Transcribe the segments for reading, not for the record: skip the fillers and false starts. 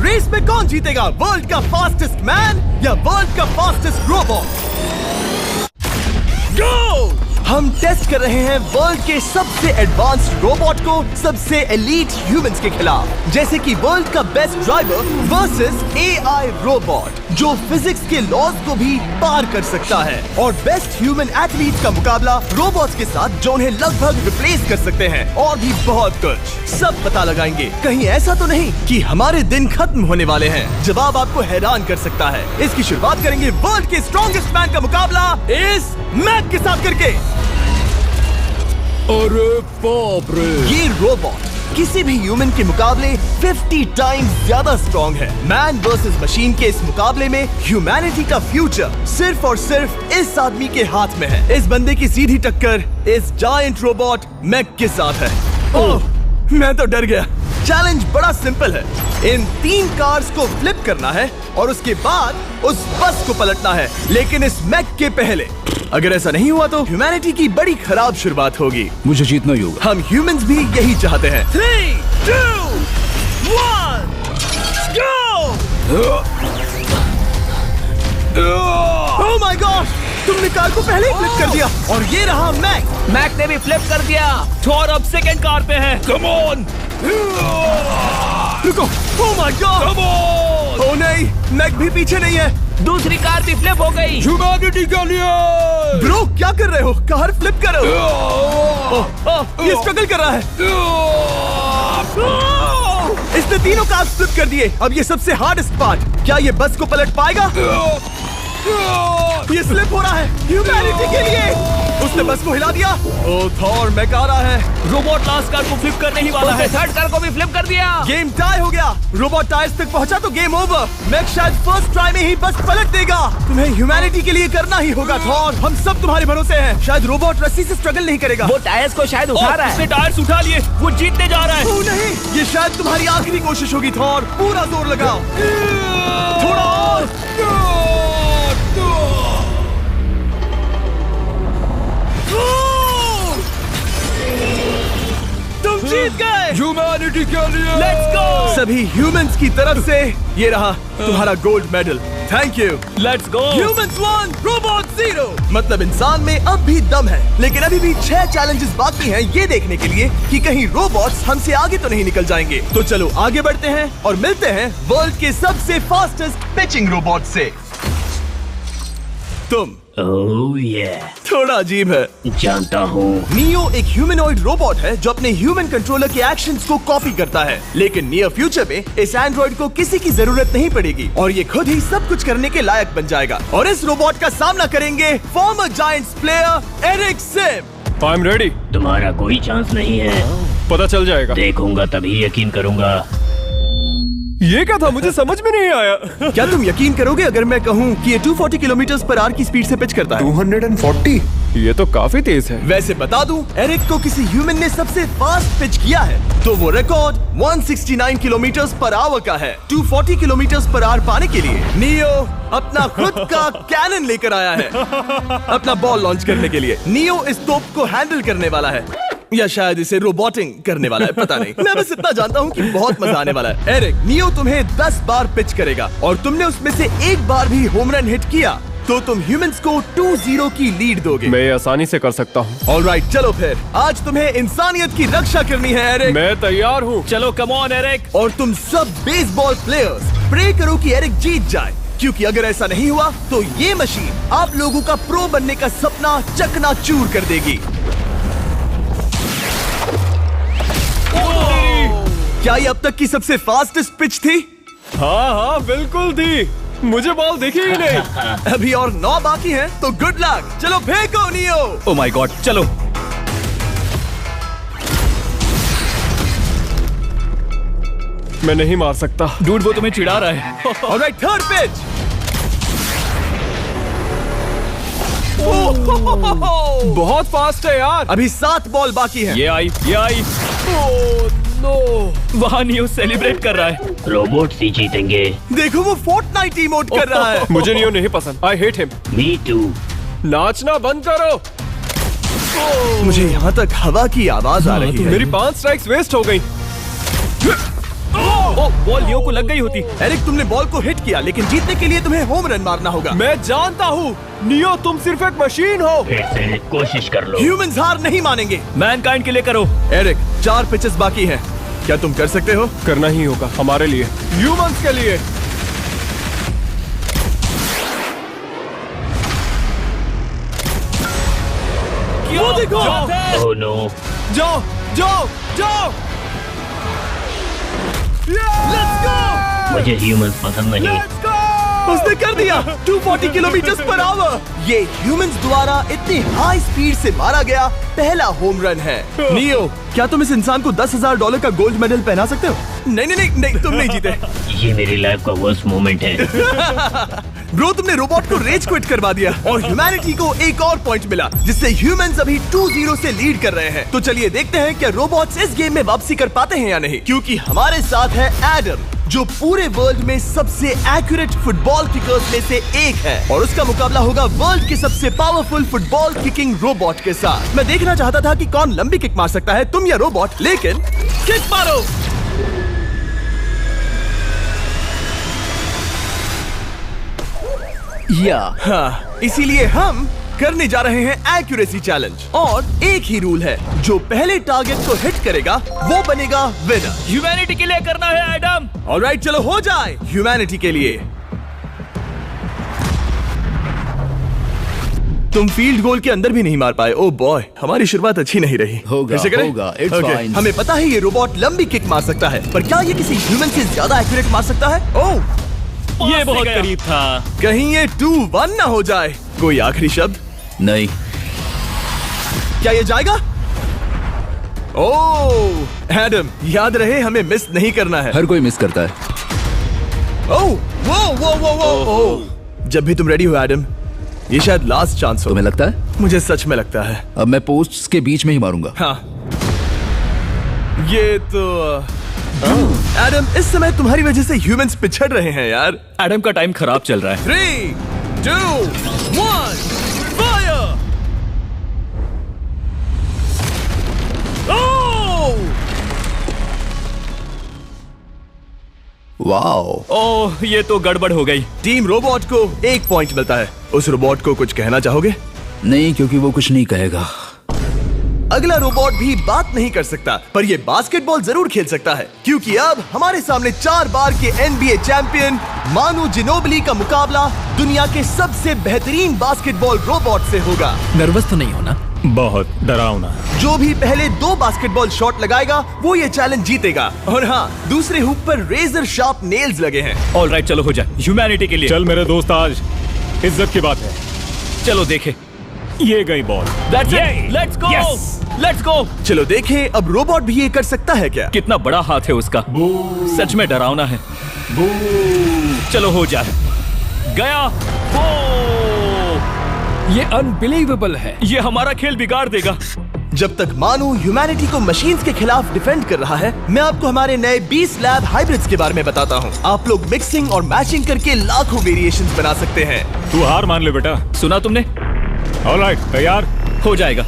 Race में कौन जीतेगा, वर्ल्ड का फास्टेस्ट मैन या वर्ल्ड का फास्टेस्ट रोबोट? गो! हम टेस्ट कर रहे हैं वर्ल्ड के सबसे एडवांस्ड रोबोट को सबसे एलीट ह्यूमंस के खिलाफ, जैसे कि वर्ल्ड का best driver versus AI robot जो फिजिक्स के लॉज को भी पार कर सकता है, और बेस्ट ह्यूमन एथलीट का मुकाबला रोबोट्स के साथ जो उन्हें लगभग रिप्लेस कर सकते हैं, और भी बहुत कुछ। सब पता लगाएंगे, कहीं ऐसा तो नहीं कि हमारे दिन खत्म होने वाले हैं। जवाब आपको हैरान कर सकता है। इसकी शुरुआत करेंगे वर्ल्ड के स्ट्रॉन्गेस्ट मैन का मुकाबला इस मैक के साथ करके। अरे बाप रे! ये रोबोट किसी भी ह्यूमन के मुकाबले 50 टाइम्स ज्यादा स्ट्रॉन्ग है। मैन वर्सेस मशीन के इस मुकाबले में ह्यूमैनिटी का फ्यूचर सिर्फ और सिर्फ इस आदमी के हाथ में है। इस बंदे की सीधी टक्कर इस जायंट रोबोट मैक के साथ है। ओह, मैं तो डर गया। चैलेंज बड़ा सिंपल है। इन 3 कार्स को फ्लिप करना है और उसके बाद उस बस को पलटना है, लेकिन इस मैक के पहले। अगर ऐसा नहीं हुआ तो ह्यूमैनिटी की बड़ी खराब शुरुआत होगी। मुझे जीतना ही होगा। हम ह्यूमंस भी यही चाहते हैं। 3, 2, 1, go! Oh my gosh! तुमने कार को पहले ही फ्लिप कर दिया, और ये रहा मैक। मैक ने भी फ्लिप कर दिया। थॉर अब सेकंड कार पे है। Come on! रुको! Oh my god! Come on! Oh नहीं, मैक भी पीछे नहीं है। दूसरी कार भी फ्लिप हो गई। ह्यूमैनिटी के लिए! ब्रो, क्या कर रहे हो? कार फ्लिप करो। ये स्ट्रगल कर रहा है। इसने तीनों कार फ्लिप कर दिए। अब ये सबसे हार्डेस्ट पार्ट, क्या ये बस को पलट पाएगा? ये स्लिप हो रहा है ह्यूमैनिटी के लिए। उसने बस को हिला दिया। ओह थॉर, मैक आ रहा है। रोबोट लास्ट कार को फ्लिप करने ही वाला है। थर्ड कार को भी फ्लिप कर दिया। गेम टाई हो गया। रोबोट टायर्स तक पहुंचा तो गेम ओवर। मैक शायद फर्स्ट ट्राई में ही बस पलट देगा। तुम्हें ह्यूमैनिटी के लिए करना ही होगा थॉर। हम सब तुम्हारे भरोसे हैं। शायद रोबोट रस्सी से स्ट्रगल नहीं करेगा। वो टायर्स को शायद उठा रहा है। उसने टायर्स उठा लिए। वो जीतने जा रहा है। ओह नहीं, ये शायद तुम्हारी आखिरी कोशिश होगी थॉर। पूरा जोर लगाओ। थोड़ा और। तुम जीत गए। ह्यूमैनिटी के लिए! Let's go! सभी ह्यूमंस की तरफ से ये रहा तुम्हारा gold medal. Thank you. Let's go! Humans 1, robot 0। मतलब इंसान में अब भी दम है, लेकिन अभी भी 6 चैलेंजेस बाकी हैं ये देखने के लिए कि कहीं रोबोट्स हमसे आगे तो नहीं निकल जाएंगे। तो चलो आगे बढ़ते हैं और मिलते हैं वर्ल्ड के सबसे फास्टेस्ट पिचिंग रोबोट से। तुम ओह ये थोड़ा अजीब है, जानता हूँ। नियो एक ह्यूमनॉइड रोबोट है जो अपने ह्यूमन कंट्रोलर के एक्शंस को कॉपी करता है, लेकिन नियर फ्यूचर में इस एंड्रॉइड को किसी की जरूरत नहीं पड़ेगी और ये खुद ही सब कुछ करने के लायक बन जाएगा। और इस रोबोट का सामना करेंगे former Giants player Eric Sim. I am ready. तुम्हारा कोई चांस नहीं है। पता चल जाएगा। देखूंगा तभी यकीन करूंगा। ये क्या था, मुझे समझ में नहीं आया। क्या तुम यकीन करोगे अगर मैं कहूँ कि ये 240 किलोमीटर/आवर की स्पीड से पिच करता है? 240? ये तो काफी तेज है। वैसे बता दूं, एरिक को किसी ह्यूमन ने सबसे फास्ट पिच किया है तो वो रिकॉर्ड 169 किलोमीटर/आवर का है। 240 किलोमीटर/आवर पाने के लिए नियो अपना खुद का कैनन लेकर आया है अपना बॉल लॉन्च करने के लिए। नियो इस तोप को हैंडल करने वाला है, या शायद इसे रोबोटिंग करने वाला है, पता नहीं। मैं बस इतना जानता हूँ कि बहुत मजा आने वाला है। एरिक, नियो तुम्हें 10 बार पिच करेगा और तुमने उसमें से एक बार भी होम रन हिट किया तो तुम ह्यूमंस को 2-0 की लीड दोगे। मैं ये आसानी से कर सकता हूँ। ऑलराइट, चलो फिर आज तुम्हें इंसानियत की रक्षा करनी है एरिक। मैं तैयार हूँ। चलो कम ऑन एरिक। और तुम सब बेसबॉल प्लेयर्स प्रे करो कि एरिक जीत जाए, क्योंकि अगर ऐसा नहीं हुआ तो ये मशीन आप लोगों का प्रो बनने का सपना चकनाचूर कर देगी। क्या ये अब तक की सबसे फास्टेस्ट पिच थी? हाँ बिल्कुल थी। मुझे बॉल दिखी ही नहीं। अभी और 9 बाकी हैं, तो गुड लक। चलो फेंको नियो। ओह माय गॉड, चलो। मैं नहीं मार सकता। डूड, वो तुम्हें चिढ़ा रहा है। Alright, third pitch. बहुत फास्ट है यार। अभी 7 बॉल बाकी हैं। ये आई। वहाँ नियो सेलिब्रेट कर रहा है। रोबोट्स ही जीतेंगे। देखो वो फोर्टनाइट इमोट कर रहा है। मुझे नियो नहीं पसंद। I hate him. Me too. नाचना बंद करो। मुझे यहाँ तक हवा की आवाज आ रही है। मेरी 5 स्ट्राइक्स वेस्ट हो गई। वो बॉल लियो को लग गई होती। एरिक, तुमने बॉल को हिट किया, लेकिन जीतने के लिए तुम्हें होम रन मारना होगा। मैं जानता हूँ नियो, तुम सिर्फ एक मशीन हो। फिर से कोशिश कर लो। ह्यूमंस हार नहीं मानेंगे। मैनकाइंड के लिए करो। एरिक, 4 पिचेस बाकी हैं। क्या तुम कर सकते हो? करना ही होगा हमारे लिए, ह्यूमंस के लिए। वो देखो। Oh no. जाओ जाओ जाओ। Let's go. मुझे ह्यूमंस पसंद नहीं। उसने कर दिया 240 किलोमीटर पर आवर। ये ह्यूमंस द्वारा इतनी हाई स्पीड से मारा गया पहला होम रन है। नियो, क्या तुम इस इंसान को $10,000 का गोल्ड मेडल पहना सकते हो? नहीं, तुम नहीं जीते। ये मेरी लाइफ का वर्स्ट मोमेंट है। ब्रो, तुमने रोबोट को रेज क्विट करवा दिया और ह्यूमैनिटी को एक और पॉइंट मिला, जिससे ह्यूमंस अभी 2-0 से लीड कर रहे हैं। तो चलिए देखते हैं क्या रोबोट्स इस गेम में वापसी कर पाते हैं या नहीं, क्योंकि हमारे साथ है एडम, जो पूरे वर्ल्ड में सबसे एक्यूरेट फुटबॉल किकर्स में से एक है, और उसका मुकाबला होगा वर्ल्ड के सबसे पावरफुल फुटबॉल किकिंग रोबोट के साथ। मैं देखना चाहता था कि कौन लंबी किक मार सकता है, तुम या रोबोट, लेकिन किक मारो। हाँ, इसीलिए हम करने जा रहे हैं एक्यूरेसी चैलेंज, और एक ही रूल है, जो पहले टारगेट को हिट करेगा वो बनेगा विनर। ह्यूमैनिटी के लिए करना है एडम। ऑलराइट, चलो हो जाए ह्यूमैनिटी के लिए। तुम फील्ड गोल के अंदर भी नहीं मार पाए। ओ बॉय, हमारी शुरुआत अच्छी नहीं रही। होगा, फिर से करें? होगा, it's Okay, fine. हमें पता है ये रोबोट लंबी किक मार सकता है, पर क्या ये किसी ह्यूमन से ज्यादा एक्यूरेट मार सकता है? ओह, ये बहुत करीब था। कहीं ये 2-1 ना हो जाए। कोई आखिरी शब्द? नहीं। क्या ये जाएगा? ओह एडम, याद रहे हमें मिस नहीं करना है। हर कोई मिस करता है। ओह, वो। जब भी तुम रेडी हो एडम, ये शायद लास्ट चांस हो। तुम्हें लगता है? मुझे सच में लगता है। अब मैं पोस्ट्स के बीच में ही मारूंगा। हाँ, ये तो एडम, इस समय तुम्हारी वजह से ह्यूमंस पिछड़ रहे हैं यार। एडम का टाइम खराब चल रहा है। 3, 2, 1, फायर! वाओ। ओह, ये तो गड़बड़ हो गई। टीम रोबोट को 1 पॉइंट मिलता है। उस रोबोट को कुछ कहना चाहोगे? नहीं, क्योंकि वो कुछ नहीं कहेगा। अगला रोबोट भी बात नहीं कर सकता, पर ये बास्केटबॉल जरूर खेल सकता है, क्योंकि अब हमारे सामने 4 बार के NBA चैंपियन मानू जिनोबिली का मुकाबला दुनिया के सबसे बेहतरीन बास्केटबॉल रोबोट से होगा। नर्वस तो नहीं होना? बहुत डरावना। जो भी पहले 2 बास्केटबॉल शॉट लगाएगा वो ये चैलेंज जीतेगा। और हाँ, दूसरे हुक पर रेजर शार्प नेल्स लगे हैं। ऑलराइट, चलो हो जाए ह्यूमैनिटी के लिए। चल मेरे दोस्त, आज इज्जत की बात है। चलो देखे। ये गई ball. Let's go, let's go. चलो देखें अब रोबोट भी ये कर सकता है क्या? कितना बड़ा हाथ है उसका, सच में डरावना है। चलो हो जाए। गया। ये अनबिलीवेबल है। ये हमारा खेल बिगाड़ देगा। जब तक मानू ह्यूमैनिटी को मशीन्स के खिलाफ डिफेंड कर रहा है, मैं आपको हमारे नए 20 लैब हाइब्रिड्स के बारे में बताता हूँ। आप लोग मिक्सिंग और मैचिंग करके लाखों वेरिएशंस बना सकते हैं। तू हार मान ले बेटा। सुना तुमने? ऑलराइट, तैयार? हो जाएगा।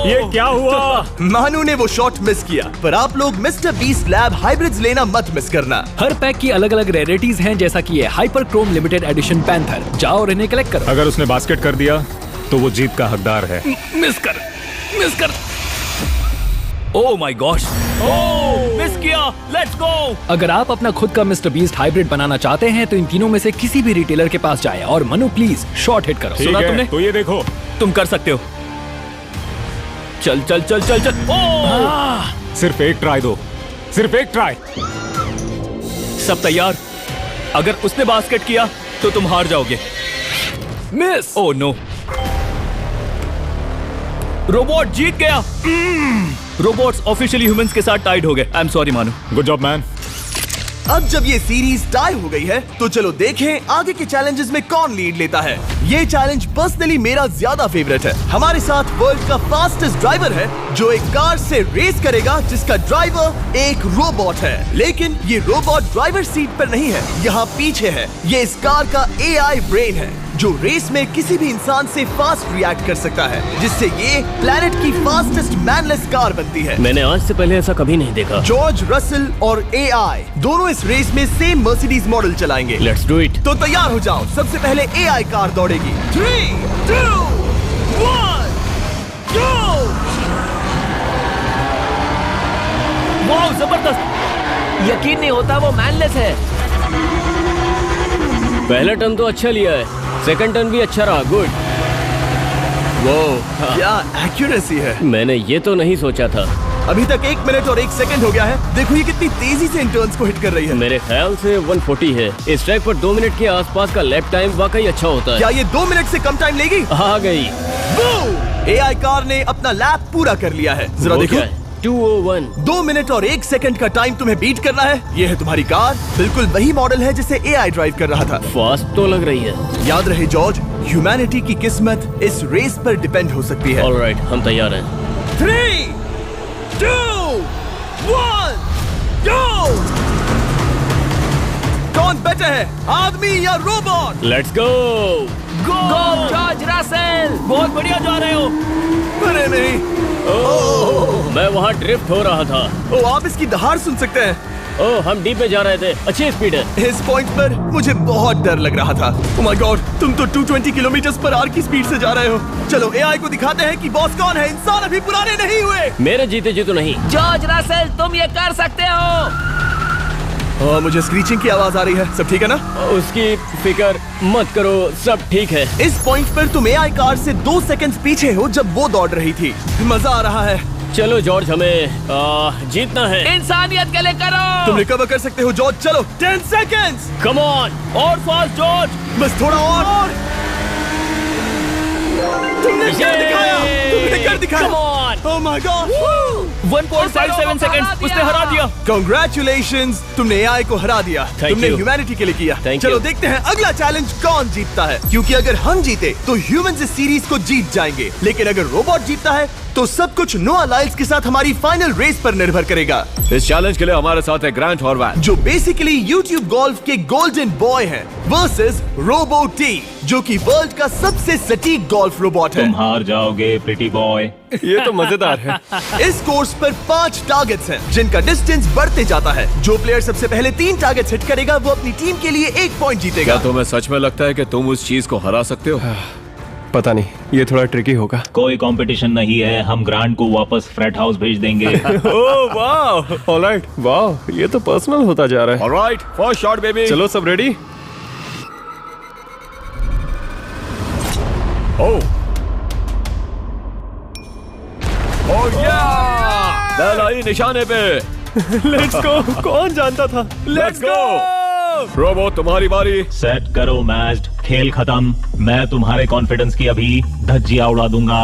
ये क्या हुआ? मानू ने वो शॉट मिस किया, पर आप लोग मिस्टर 20 लैब हाइब्रिड्स लेना मत मिस करना। हर पैक की अलग अलग रेयरिटीज हैं, जैसा कि ये hyper Chrome limited edition panther. जाओ और इन्हें कलेक्ट करो। अगर उसने बास्केट कर दिया तो वो जीत का हकदार है। मिस कर। ओह माय गॉश, मिस किया। Let's go. अगर आप अपना खुद का मिस्टर बीस्ट हाइब्रिड बनाना चाहते हैं तो इन तीनों में से किसी भी रिटेलर के पास जाएं और मनु प्लीज शॉट हिट करो। सुना तुमने? तो ये देखो, तुम कर सकते हो। चल। सिर्फ एक ट्राई दो, सिर्फ एक ट्राई। सब तैयार? अगर उसने बास्केट किया तो तुम हार जाओगे। मिस। ओह नो, रोबोट जीत गया। रोबोट्स ऑफिशियली ह्यूमंस के साथ टाइड हो गए। आई एम सॉरी मानू। Good job man. अब जब ये सीरीज टाई हो गई है, तो चलो देखें आगे के चैलेंजेस में कौन लीड लेता है। ये चैलेंज पर्सनली मेरा ज्यादा फेवरेट है। हमारे साथ वर्ल्ड का फास्टेस्ट ड्राइवर है, जो एक कार से रेस करेगा जिसका ड्राइवर एक रोबोट है। लेकिन ये रोबोट ड्राइवर सीट पर नहीं है, यहाँ पीछे है। ये इस कार का AI ब्रेन है, जो रेस में किसी भी इंसान से फास्ट रिएक्ट कर सकता है, जिससे ये प्लेनेट की फास्टेस्ट मैनलेस कार बनती है। मैंने आज से पहले ऐसा कभी नहीं देखा। जॉर्ज रसल और AI दोनों इस रेस में सेम मर्सिडीज मॉडल चलाएंगे। Let's do it. तो तैयार हो जाओ, सबसे पहले AI कार दौड़ेगी। 3, 2, 1, go! वाह, जबरदस्त! यकीन नहीं होता वो मैनलेस है। पहला टर्न तो अच्छा लिया है, सेकंड टर्न भी अच्छा रहा। गुड। वो क्या एक्यूरेसी है। मैंने ये तो नहीं सोचा था। अभी तक 1 मिनट और 1 सेकंड हो गया है। देखो ये कितनी तेजी से इन टर्न्स को हिट कर रही है। मेरे ख्याल से 140 है। इस ट्रैक पर 2 मिनट के आसपास का लैप टाइम वाकई अच्छा होता है। क्या ये 2 मिनट से कम टाइम लेगी? आ गई। AI कार ने अपना लैप पूरा कर लिया है। जरा वो देखो, क्या है? 201। 2 मिनट और 1 सेकंड का टाइम तुम्हें बीट करना है। ये है तुम्हारी कार, बिल्कुल वही मॉडल है जिसे AI ड्राइव कर रहा था। फास्ट तो लग रही है। याद रहे जॉर्ज, ह्यूमैनिटी की किस्मत इस रेस पर डिपेंड हो सकती है। ऑलराइट, हम तैयार हैं। 3, 2, 1, go! कौन बेटर है, आदमी या robot? Let's go. Go George Russell, बहुत बढ़िया जा रहे हो। अरे नहीं, मैं वहाँ ड्रिफ्ट हो रहा था। ओ आप इसकी दहाड़ सुन सकते हैं। ओह, हम डीप में जा रहे थे। अच्छी स्पीड है। इस पॉइंट पर मुझे बहुत डर लग रहा था। ओह माय गॉड, तुम तो 220 किलोमीटर पर आवर की स्पीड से जा रहे हो। चलो AI को दिखाते हैं कि बॉस कौन है। इंसान अभी पुराने नहीं हुए। मेरे जीते जी तो नहीं। जॉर्ज रसल, तुम ये कर सकते हो। मुझे स्क्रीचिंग की आवाज आ रही है। सब ठीक है ना? उसकी फिक्र मत करो, सब ठीक है। इस पॉइंट पर तुम AI कार से 2 सेकंड पीछे हो जब वो दौड़ रही थी। मजा आ रहा है। चलो जॉर्ज, हमें जीतना है। इंसानियत के लिए करो। तुम रिकवर कर सकते हो जॉर्ज। चलो 10 सेकंड्स। कम ऑन, और फास्ट जॉर्ज। बस थोड़ा और। तुमने कर दिखाया। तुमने कर दिखाया। Come on. Oh my God. 1.57 seconds, उसने हरा दिया। Congratulations, तुमने AI को हरा दिया। Thank तुमने you. ह्यूमैनिटी के लिए किया। Thank चलो you. देखते हैं अगला चैलेंज कौन जीतता है, क्योंकि अगर हम जीते तो ह्यूमंस इस सीरीज को जीत जाएंगे, लेकिन अगर रोबोट जीतता है तो सब कुछ नोआ लाइल्स के साथ हमारी फाइनल रेस पर निर्भर करेगा। इस चैलेंज के लिए हमारे साथ है ग्रांट हॉर्वैट, जो बेसिकली यूट्यूब गोल्फ के गोल्डन बॉय हैं, वर्सेस रोबो टी, जो कि वर्ल्ड का सबसे सटीक गोल्फ रोबोट है। तुम हार जाओगे प्रिटी बॉय। ये तो मजेदार है। इस कोर्स पर 5 टारगेट्स हैं, जिनका डिस्टेंस बढ़ते जाता है। जो प्लेयर सबसे पहले 3 टारगेट्स हिट करेगा वो अपनी टीम के लिए 1 पॉइंट जीतेगा। क्या तुम्हें सच में लगता है कि तुम उस चीज को हरा सकते हो? पता नहीं, ये थोड़ा ट्रिकी होगा। कोई कंपटीशन नहीं है, हम ग्रांट को वापस फ्रेट हाउस भेज देंगे। ओह वाह, ऑलराइट, वाह, ये तो पर्सनल होता जा रहा है। Alright, first shot baby. चलो सब रेडी? ओह या, बैल आई निशाने पे। Let's go. कौन जानता था? Let's go. रोबो, तुम्हारी बारी। सेट करो मैच, खेल खत्म। मैं तुम्हारे कॉन्फिडेंस की अभी धज्जियां उड़ा दूंगा।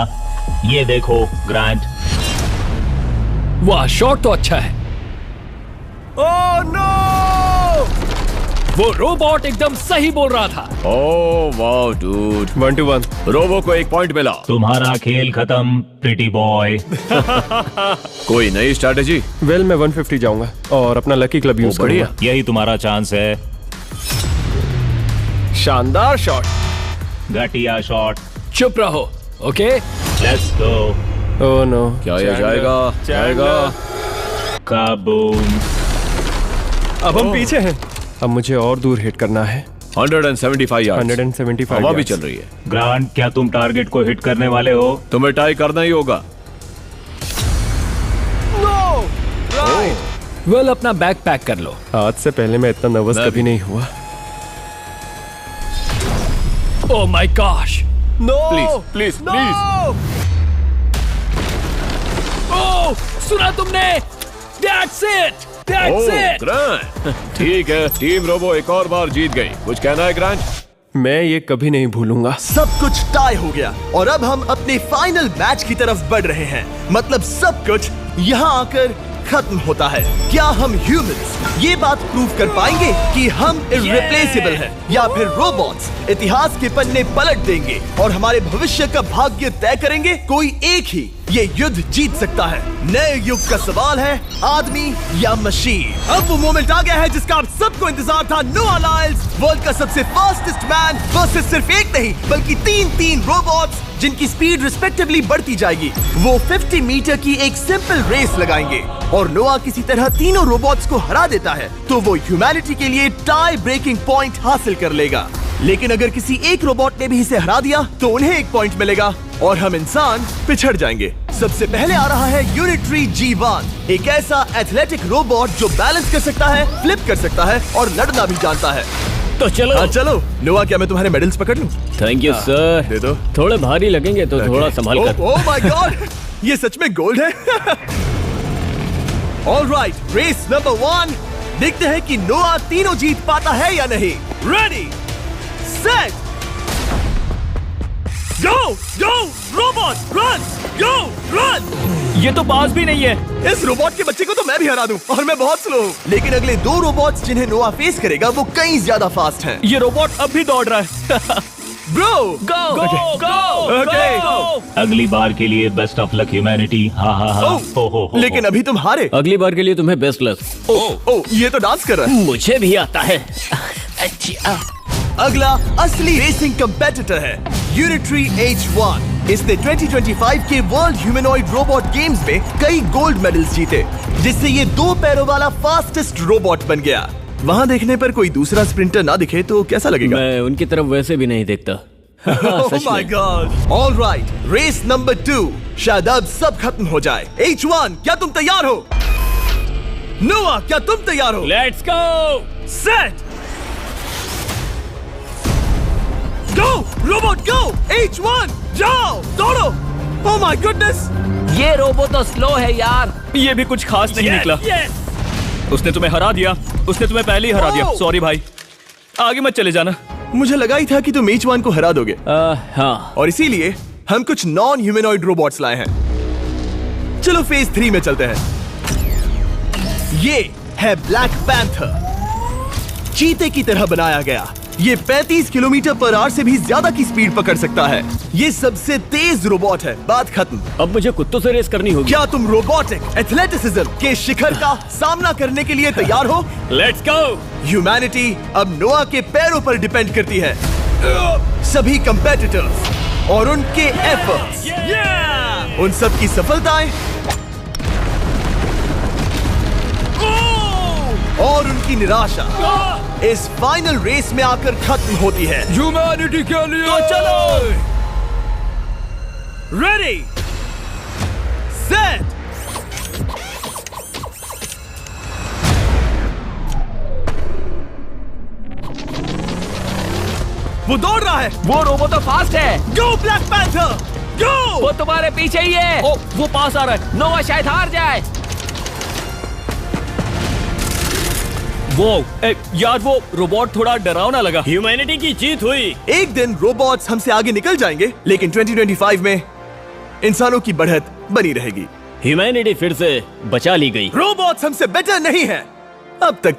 ये देखो ग्रांट। वाह, शॉट तो अच्छा है। Oh no! वो रोबोट एकदम सही बोल रहा था। Oh wow dude, 1 to 1। Robo को 1 पॉइंट मिला। तुम्हारा खेल खत्म प्रिटी बॉय। कोई नई स्ट्रैटेजी? वेल, मैं 150 जाऊंगा और अपना लकी क्लब यूज बढ़िया। करूंगा। यही तुम्हारा चांस है। शानदार शॉट। घटिया शॉट। चुप रहो, okay? Let's go. Oh no, क्या ये जाएगा? जाएगा। काबूम। अब हम पीछे हैं। अब मुझे और दूर हिट करना है। 175 यार्ड्स। 175 हवा भी yards। चल रही है। ग्रांट, क्या तुम टारगेट को हिट करने वाले हो? तुम्हें टाई करना ही होगा। वेल, अपना बैग पैक कर लो। आज से पहले मैं इतना नर्वस मैं कभी नहीं हुआ। Oh my gosh, no! Please please please. Oh, सुना तुमने? That's it, that's it. Grant, ठीक है, टीम रोबो एक और बार जीत गई। कुछ कहना है ग्रांट? मैं ये कभी नहीं भूलूंगा। सब कुछ टाई हो गया और अब हम अपने फाइनल मैच की तरफ बढ़ रहे हैं। मतलब सब कुछ यहाँ आकर खत्म होता है। क्या हम ह्यूमंस ये बात प्रूव कर पाएंगे कि हम इररिप्लेसेबल हैं, या फिर रोबोट्स इतिहास के पन्ने पलट देंगे और हमारे भविष्य का भाग्य तय करेंगे? कोई एक ही ये युद्ध जीत सकता है। नए युग का सवाल है आदमी या मशीन। अब वो मोमेंट आ गया है जिसका आप सबको इंतजार था। नोआ लाइल्स वर्ल्ड का सबसे फास्टेस्ट मैन वर्सेस सिर्फ एक नहीं बल्कि तीन रोबोट्स जिनकी स्पीड रिस्पेक्टिवली बढ़ती जाएगी। वो 50 मीटर की एक सिंपल रेस लगाएंगे और नोआ किसी तरह तीनों रोबोट्स को हरा देता है तो वो ह्यूमैनिटी के लिए टाई ब्रेकिंग पॉइंट हासिल कर लेगा। लेकिन अगर किसी एक रोबोट ने भी इसे हरा दिया तो उन्हें एक पॉइंट मिलेगा और हम इंसान पिछड़ जाएंगे। सबसे पहले आ रहा है यूनिट्री G1, एक ऐसा एथलेटिक रोबोट जो बैलेंस कर सकता है, फ्लिप कर सकता है और लड़ना भी जानता है। तो चलो। हाँ चलो। नोआ, क्या मैं तुम्हारे मेडल्स पकड़ लूं? Thank you sir. दे दो। थोड़े भारी लगेंगे तो थोड़ा संभाल कर। ओह माय गॉड, ये सच में गोल्ड है। ऑलराइट, रेस नंबर 1, देखते हैं कि नोआ तीनों जीत पाता है या नहीं। रेडी सेट गो गो रोबोट रन गो रन। ये तो पास भी नहीं है। इस रोबोट के बच्चे को तो मैं भी हरा दूं और मैं बहुत स्लो हूं। लेकिन अगले 2 रोबोट्स जिन्हें नोआ फेस करेगा वो कहीं ज्यादा फास्ट हैं। ये रोबोट अब भी दौड़ रहा है। ब्रो गो गो ओके। अगली बार के लिए बेस्ट ऑफ लक ह्यूमैनिटी। हाँ। हो। लेकिन अभी तुम हारे। अगली बार के लिए तुम्हें बेस्ट लक। ओ ये तो डांस कर रहा है। मुझे भी आता है। अगला असली रेसिंग कंपेटिटर है यूनिट्री H1। इसने 2025 के वर्ल्ड ह्यूमनॉइड रोबोट गेम्स में कई गोल्ड मेडल्स जीते, जिससे ये 2 पैरों वाला फास्टेस्ट रोबोट बन गया। वहाँ देखने पर कोई दूसरा स्प्रिंटर ना दिखे तो कैसा लगेगा? मैं उनकी तरफ वैसे भी नहीं देखता। Oh my God! All right, race number 2। शायद अब सब खत्म हो जाए। H1, क्या तुम तैयार हो? नोआ, क्या तुम तैयार हो? Let's go. Set go robot go. H1 जाओ दौड़ो। Oh my goodness! ये रोबो तो स्लो है यार। ये भी कुछ खास नहीं निकला। उसने तुम्हें हरा दिया। उसने तुम्हें पहले ही हरा दिया। सॉरी भाई, आगे मत चले जाना। मुझे लगा ही था कि तुम H1 को हरा दोगे। हाँ। और इसीलिए हम कुछ नॉन ह्यूमनॉइड रोबोट्स लाए हैं। चलो फेज 3 में चलते हैं। ये है ब्लैक पैंथर, चीते की तरह बनाया गया। ये 35 किलोमीटर पर आवर से भी ज्यादा की स्पीड पकड़ सकता है। ये सबसे तेज रोबोट है। बात खत्म। अब मुझे कुत्तों से रेस करनी होगी। क्या तुम रोबोटिक एथलेटिसिज्म के शिखर का सामना करने के लिए तैयार हो? Let's go. ह्यूमैनिटी अब नोआ के पैरों पर डिपेंड करती है। सभी कंपेटिटर्स और उनके एफर्ट्स, उन सब की सफलताएं और उनकी निराशा इस फाइनल रेस में आकर खत्म होती है। ह्यूमैनिटी के लिए। तो चलो। रेडी सेट वो दौड़ रहा है। वो रोबो तो फास्ट है। गो ब्लैक पैंथर गो। वो तुम्हारे पीछे ही है। ओ, वो पास आ रहा है। नोआ शायद हार जाए। यार वो रोबोट थोड़ा डरावना लगा। ह्यूमैनिटी की जीत हुई। एक दिन रोबोट्स हमसे आगे निकल जाएंगे, लेकिन 2025 में इंसानों की बढ़त बनी रहेगी। ह्यूमैनिटी फिर से बचा ली गई। रोबोट्स हमसे बेटर नहीं है अब तक।